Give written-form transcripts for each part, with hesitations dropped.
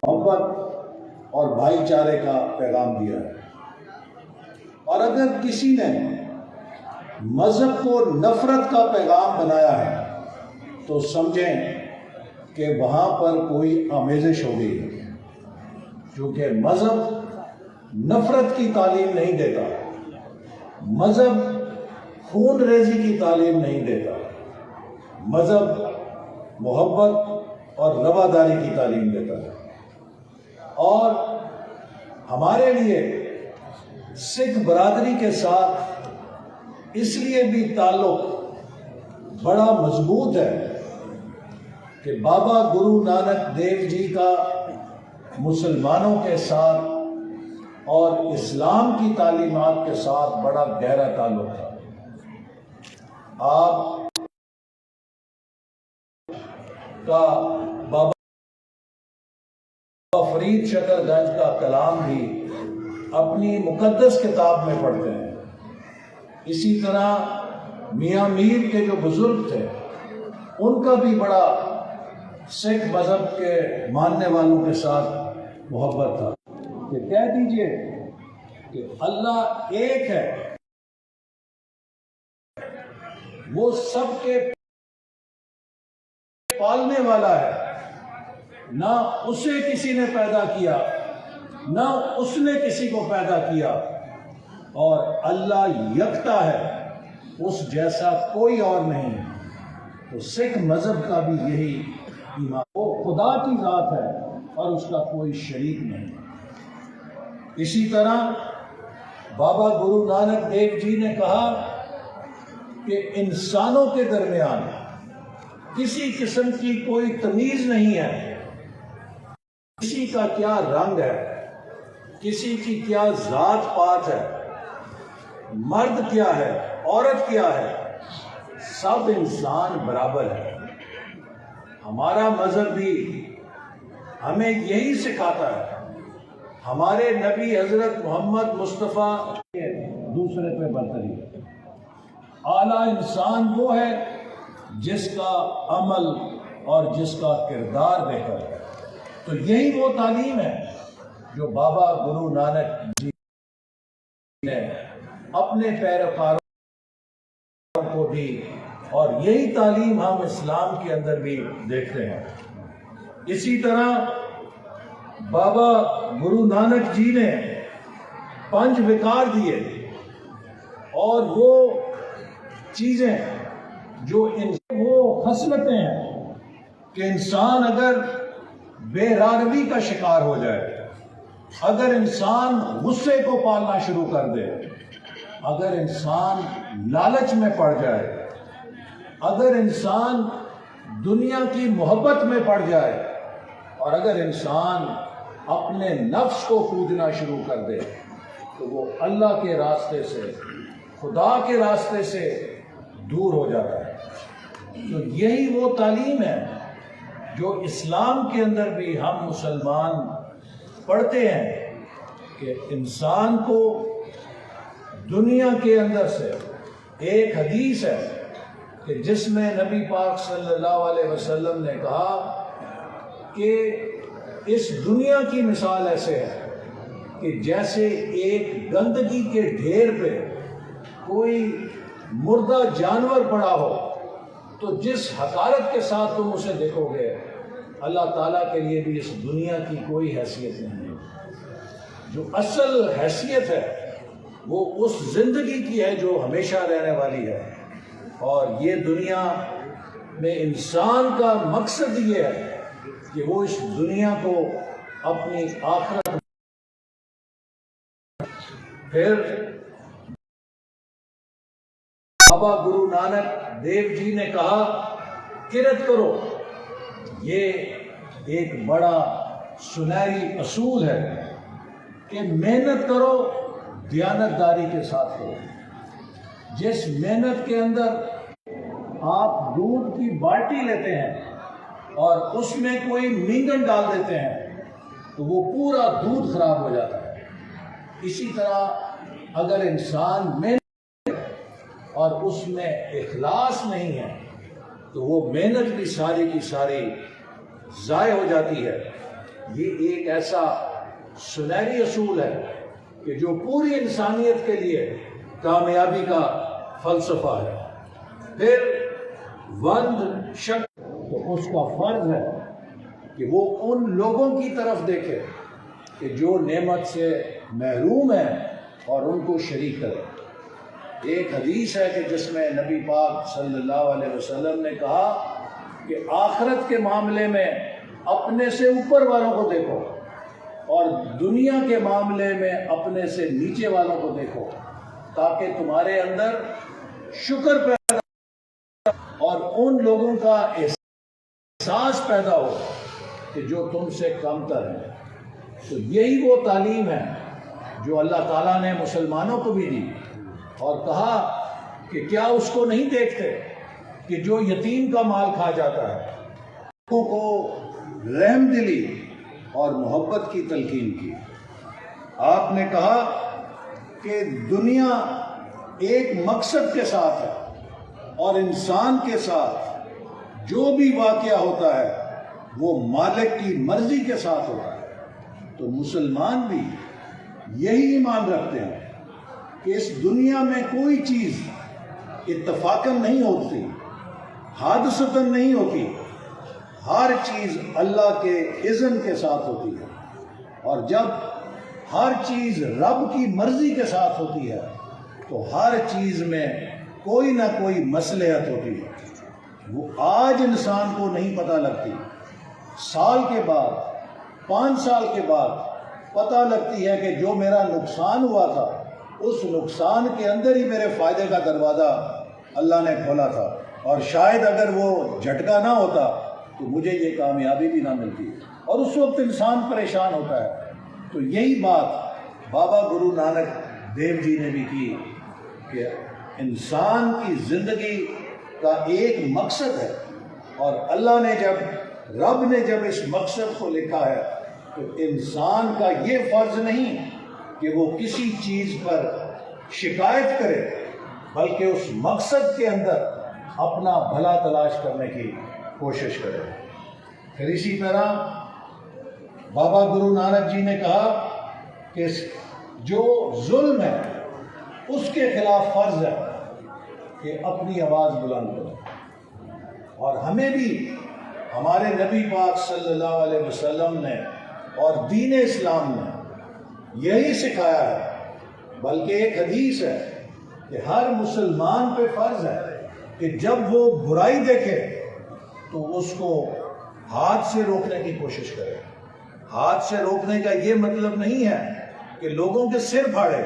محبت اور بھائی چارے کا پیغام دیا ہے، اور اگر کسی نے مذہب کو نفرت کا پیغام بنایا ہے تو سمجھیں کہ وہاں پر کوئی آمیزش ہو گئی ہے، کیونکہ مذہب نفرت کی تعلیم نہیں دیتا، مذہب خون ریزی کی تعلیم نہیں دیتا، مذہب محبت اور رواداری کی تعلیم دیتا ہے۔ اور ہمارے لیے سکھ برادری کے ساتھ اس لیے بھی تعلق بڑا مضبوط ہے کہ بابا گرو نانک دیو جی کا مسلمانوں کے ساتھ اور اسلام کی تعلیمات کے ساتھ بڑا گہرا تعلق تھا۔ آپ کا بابا فرید شکر گنج کا کلام بھی اپنی مقدس کتاب میں پڑھتے ہیں۔ اسی طرح میاں میر کے جو بزرگ تھے ان کا بھی بڑا سکھ مذہب کے ماننے والوں کے ساتھ محبت تھا کہ کہہ دیجئے کہ اللہ ایک ہے، وہ سب کے پالنے والا ہے، نہ اسے کسی نے پیدا کیا نہ اس نے کسی کو پیدا کیا، اور اللہ یکتا ہے، اس جیسا کوئی اور نہیں۔ تو سکھ مذہب کا بھی یہی ایمان، وہ خدا کی ذات ہے اور اس کا کوئی شریک نہیں۔ اسی طرح بابا گرو نانک دیو جی نے کہا کہ انسانوں کے درمیان کسی قسم کی کوئی تمیز نہیں ہے، کسی کا کیا رنگ ہے، کسی کی کیا ذات پات ہے، مرد کیا ہے، عورت کیا ہے، سب انسان برابر ہے۔ ہمارا مذہب بھی ہمیں یہی سکھاتا ہے۔ ہمارے نبی حضرت محمد مصطفیٰ دوسرے پہ برتری ہے۔ اعلیٰ انسان وہ ہے جس کا عمل اور جس کا کردار بہتر ہے۔ تو یہی وہ تعلیم ہے جو بابا گرو نانک جی نے اپنے پیروکاروں کو دی، اور یہی تعلیم ہم اسلام کے اندر بھی دیکھتے ہیں۔ اسی طرح بابا گرو نانک جی نے 5 وقار دیے، اور وہ چیزیں جو وہ خصلتیں ہیں کہ انسان اگر بے راروی کا شکار ہو جائے، اگر انسان غصے کو پالنا شروع کر دے، اگر انسان لالچ میں پڑ جائے، اگر انسان دنیا کی محبت میں پڑ جائے، اور اگر انسان اپنے نفس کو پوجنا شروع کر دے، تو وہ اللہ کے راستے سے، خدا کے راستے سے دور ہو جاتا ہے۔ تو یہی وہ تعلیم ہے جو اسلام کے اندر بھی ہم مسلمان پڑھتے ہیں کہ انسان کو دنیا کے اندر سے، ایک حدیث ہے کہ جس میں نبی پاک صلی اللہ علیہ وسلم نے کہا کہ اس دنیا کی مثال ایسے ہے کہ جیسے ایک گندگی کے ڈھیر پہ کوئی مردہ جانور پڑا ہو، تو جس حقارت کے ساتھ تم اسے دیکھو گے، اللہ تعالیٰ کے لیے بھی اس دنیا کی کوئی حیثیت نہیں ہے۔ جو اصل حیثیت ہے وہ اس زندگی کی ہے جو ہمیشہ رہنے والی ہے، اور یہ دنیا میں انسان کا مقصد یہ ہے کہ وہ اس دنیا کو اپنی آخرت۔ پھر بابا گرو نانک دیو جی نے کہا کرت کرو، یہ ایک بڑا سنہری اصول ہے کہ محنت کرو، دیانتداری کے ساتھ کرو۔ جس محنت کے اندر آپ دودھ کی بالٹی لیتے ہیں اور اس میں کوئی مینگن ڈال دیتے ہیں تو وہ پورا دودھ خراب ہو جاتا ہے۔ اسی طرح اگر انسان محنت اور اس میں اخلاص نہیں ہے تو وہ محنت بھی ساری کی ساری ضائع ہو جاتی ہے۔ یہ ایک ایسا سنہری اصول ہے کہ جو پوری انسانیت کے لیے کامیابی کا فلسفہ ہے۔ پھر وند شخص تو اس کا فرض ہے کہ وہ ان لوگوں کی طرف دیکھے کہ جو نعمت سے محروم ہیں اور ان کو شریک کرے۔ ایک حدیث ہے کہ جس میں نبی پاک صلی اللہ علیہ وسلم نے کہا کہ آخرت کے معاملے میں اپنے سے اوپر والوں کو دیکھو اور دنیا کے معاملے میں اپنے سے نیچے والوں کو دیکھو، تاکہ تمہارے اندر شکر پیدا اور ان لوگوں کا احساس پیدا ہو کہ جو تم سے کم تر ہیں۔ تو یہی وہ تعلیم ہے جو اللہ تعالیٰ نے مسلمانوں کو بھی دی، اور کہا کہ کیا اس کو نہیں دیکھتے کہ جو یتیم کا مال کھا جاتا ہے۔ لوگوں کو رحم دلی اور محبت کی تلقین کی۔ آپ نے کہا کہ دنیا ایک مقصد کے ساتھ ہے اور انسان کے ساتھ جو بھی واقعہ ہوتا ہے وہ مالک کی مرضی کے ساتھ ہوتا ہے۔ تو مسلمان بھی یہی ایمان رکھتے ہیں کہ اس دنیا میں کوئی چیز اتفاقاً نہیں ہوتی، حادثتاً نہیں ہوتی، ہر چیز اللہ کے اذن کے ساتھ ہوتی ہے، اور جب ہر چیز رب کی مرضی کے ساتھ ہوتی ہے تو ہر چیز میں کوئی نہ کوئی مصلحت ہوتی ہے۔ وہ آج انسان کو نہیں پتہ لگتی، سال کے بعد، 5 سال کے بعد پتہ لگتی ہے کہ جو میرا نقصان ہوا تھا اس نقصان کے اندر ہی میرے فائدے کا دروازہ اللہ نے کھولا تھا، اور شاید اگر وہ جھٹکا نہ ہوتا تو مجھے یہ کامیابی بھی نہ ملتی، اور اس وقت انسان پریشان ہوتا ہے۔ تو یہی بات بابا گرو نانک دیو جی نے بھی کی کہ انسان کی زندگی کا ایک مقصد ہے، اور اللہ نے رب نے جب اس مقصد کو لکھا ہے تو انسان کا یہ فرض نہیں کہ وہ کسی چیز پر شکایت کرے، بلکہ اس مقصد کے اندر اپنا بھلا تلاش کرنے کی کوشش کرے۔ پھر اسی طرح بابا گرو نانک جی نے کہا کہ جو ظلم ہے اس کے خلاف فرض ہے کہ اپنی آواز بلند کرو، اور ہمیں بھی ہمارے نبی پاک صلی اللہ علیہ وسلم نے اور دین اسلام نے یہی سکھایا ہے۔ بلکہ ایک حدیث ہے کہ ہر مسلمان پہ فرض ہے کہ جب وہ برائی دیکھے تو اس کو ہاتھ سے روکنے کی کوشش کرے۔ ہاتھ سے روکنے کا یہ مطلب نہیں ہے کہ لوگوں کے سر پھاڑے،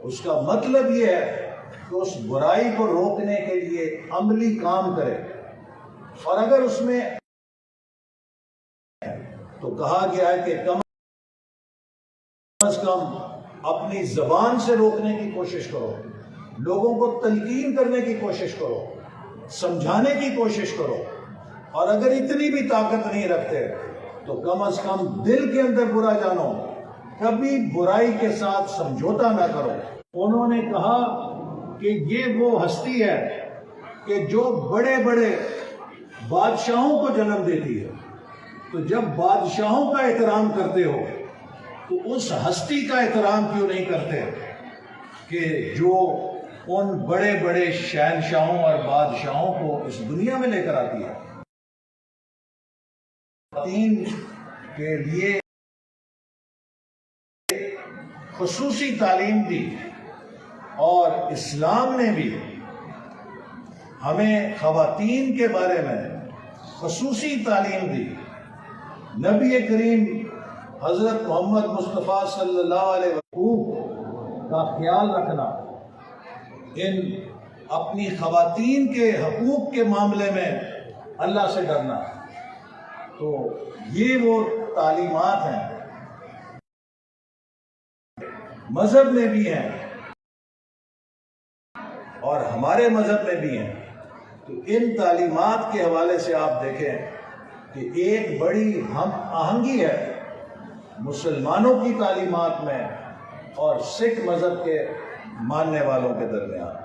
اس کا مطلب یہ ہے کہ اس برائی کو روکنے کے لیے عملی کام کرے، اور اگر اس میں تو کہا گیا ہے کہ کم از کم اپنی زبان سے روکنے کی کوشش کرو، لوگوں کو تلقین کرنے کی کوشش کرو، سمجھانے کی کوشش کرو، اور اگر اتنی بھی طاقت نہیں رکھتے تو کم از کم دل کے اندر برا جانو، کبھی برائی کے ساتھ سمجھوتا نہ کرو۔ انہوں نے کہا کہ یہ وہ ہستی ہے کہ جو بڑے بڑے بادشاہوں کو جنم دیتی ہے، تو جب بادشاہوں کا احترام کرتے ہو تو اس ہستی کا احترام کیوں نہیں کرتے کہ جو ان بڑے بڑے شہنشاہوں اور بادشاہوں کو اس دنیا میں لے کر آتی ہے۔ خواتین کے لیے خصوصی تعلیم دی، اور اسلام نے بھی ہمیں خواتین کے بارے میں خصوصی تعلیم دی۔ نبی کریم حضرت محمد مصطفیٰ صلی اللہ علیہ وسلم کا خیال رکھنا، ان اپنی خواتین کے حقوق کے معاملے میں اللہ سے ڈرنا، تو یہ وہ تعلیمات ہیں مذہب میں بھی ہیں اور ہمارے مذہب میں بھی ہیں، تو ان تعلیمات کے حوالے سے آپ دیکھیں کہ ایک بڑی ہم آہنگی ہے مسلمانوں کی تعلیمات میں اور سکھ مذہب کے ماننے والوں کے درمیان،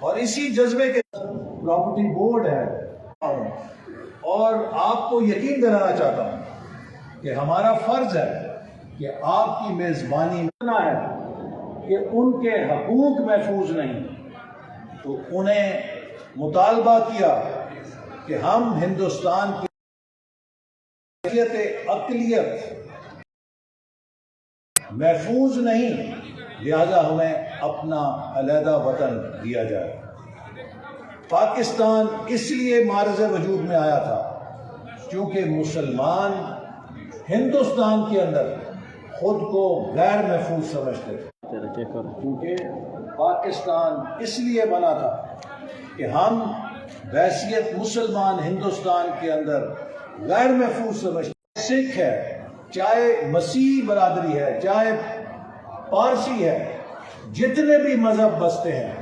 اور اسی جذبے کے پراپرٹی بورڈ ہے، اور آپ کو یقین دلانا چاہتا ہوں کہ ہمارا فرض ہے کہ آپ کی میزبانی میں ہے کہ ان کے حقوق محفوظ نہیں، تو انہیں مطالبہ کیا کہ ہم ہندوستان کی اقلیت محفوظ نہیں، لہذا ہمیں اپنا علیحدہ وطن دیا جائے۔ پاکستان اس لیے معرض وجود میں آیا تھا کیونکہ مسلمان ہندوستان کے اندر خود کو غیر محفوظ سمجھتے تھے، کیونکہ پاکستان اس لیے بنا تھا کہ ہم بحیثیت مسلمان ہندوستان کے اندر غیر محفوظ سمجھتے ہیں۔ سکھ ہے، چاہے مسیح برادری ہے، چاہے پارسی ہے، جتنے بھی مذہب بستے ہیں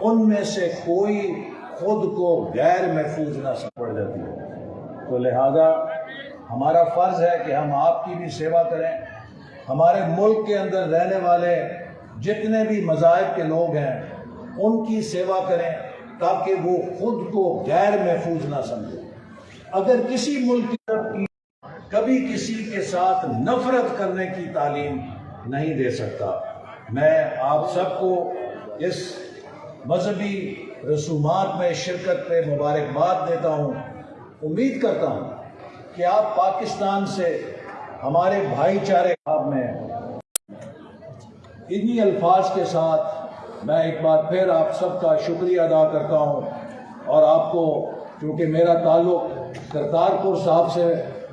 ان میں سے کوئی خود کو غیر محفوظ نہ پڑ جاتی ہے، تو لہذا ہمارا فرض ہے کہ ہم آپ کی بھی سیوا کریں، ہمارے ملک کے اندر رہنے والے جتنے بھی مذاہب کے لوگ ہیں ان کی سیوا کریں تاکہ وہ خود کو غیر محفوظ نہ سمجھیں۔ اگر کسی ملک کی کبھی کسی کے ساتھ نفرت کرنے کی تعلیم نہیں دے سکتا۔ میں آپ سب کو اس مذہبی رسومات میں شرکت پہ مبارکباد دیتا ہوں، امید کرتا ہوں کہ آپ پاکستان سے ہمارے بھائی چارے میں انہی الفاظ کے ساتھ میں ایک بار پھر آپ سب کا شکریہ ادا کرتا ہوں، اور آپ کو چونکہ میرا تعلق کرتارپور صاحب سے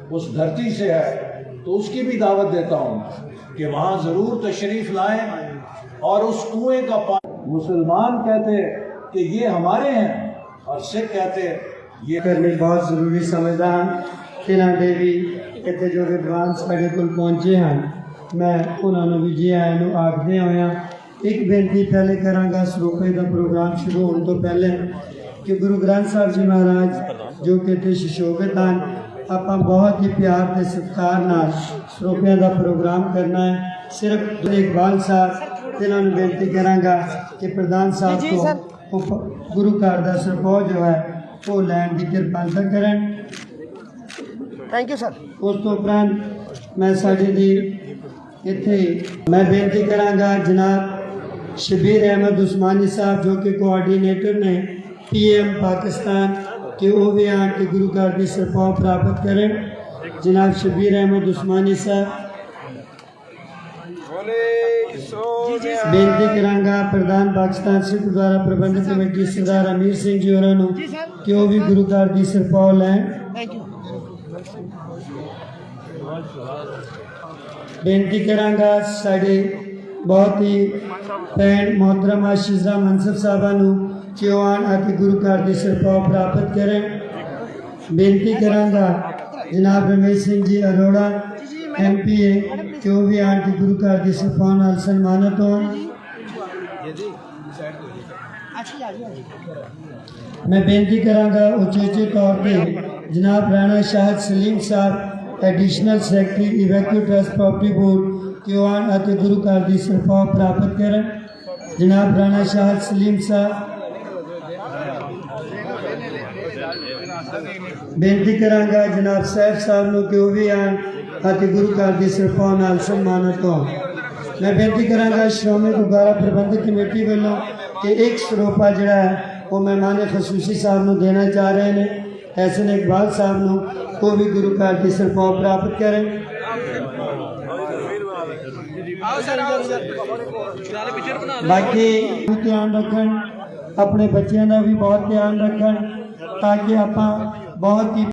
اس دھرتی سے ہے تو اس کی بھی دعوت دیتا ہوں کہ وہاں ضرور تشریف لائیں، اور اس کنویں کا پانی مسلمان کہتے کہ یہ ہمارے ہیں اور سکھ کہتے یہ کرنے بہت ضروری سمجھتا ہوں۔ تینا دیوی اتنے جو ودوان ساڈے کول پہنچے ہیں میں انہوں نے بھی جی آئے نو آخدے ہویا ایک بینتی پہلے کرانگا سروپے کا پروگرام شروع ہونے تو پہلے کہ گرو گرنتھ صاحب جی مہاراج جو کہ تے ششوبت ہیں، آپ بہت ہی پیار تے ستکار نال سروپیاں دا پروگرام کرنا ہے۔ صرف اقبال صاحب تینا نو بینتی کرانگا کہ پردھان صاحب کو گرو گھر دا سرپو جو ہے وہ لین دی کرپالتا کرن۔ Thank you sir. اس تو اپرانت میں ساڈے دی اتنے میں بینتی کرانگا جناب شبیر احمد عثمانی صاحب جو کہ کوآرڈینیٹر نے پی ایم پاکستان کہ وہ بھی آن کے گرو گھر دی سرپاہ پراپت کریں۔ جناب شبیر احمد عثمانی صاحب بینتی کرانگا پردھان پاکستان سکھ گردوارا پربندھک کمیٹی سردار امیر سنگھ جی ہوراں کہ وہ بھی گرو گھر دی سرپاہ لیں۔ بینتی کرانگا ساڈے بہت ہی بہن محترمہ شزا منصف صاحبہ نو کہ وہ آن آ کے گرو گھر دی سرپاہ پراپت کریں۔ بینتی کرانگا جناب رمیش سنگھ جی اروڑا ایم پی اے کہ وہ بھی آن کے گرو گھر دی سرپاہ نال سنمانت ہوں۔ میں بینتی کرانگا اچھے طور پہ جناب رانا شاہد سلیم صاحب additional secretary evacuee trust property board کہ وہ آن آتے گرو گھر دی سرپاہ پراپت کریں۔ جناب رانا شاہد سلیم صاحب بینتی کرانگا جناب سیف صاحب نو کہ وہ بھی آن آتے گرو گھر دی سرپاہ نال سنمانت ہوں۔ میں بینتی کرانگا شرومنی گردوارا پربندھک کمیٹی والوں کہ ایک سروپا جڑا ہے وہ مہمان خصوصی صاحب نو دینا چاہ رہے ہیں احسن اقبال صاحب نو وہ بھی گرو گھر دی سرپاہ پراپت کریں۔ باقی دھیان رکھن اپنے بچیاں دا بھی بہت دھیان رکھن تاکہ آپ بہت ہی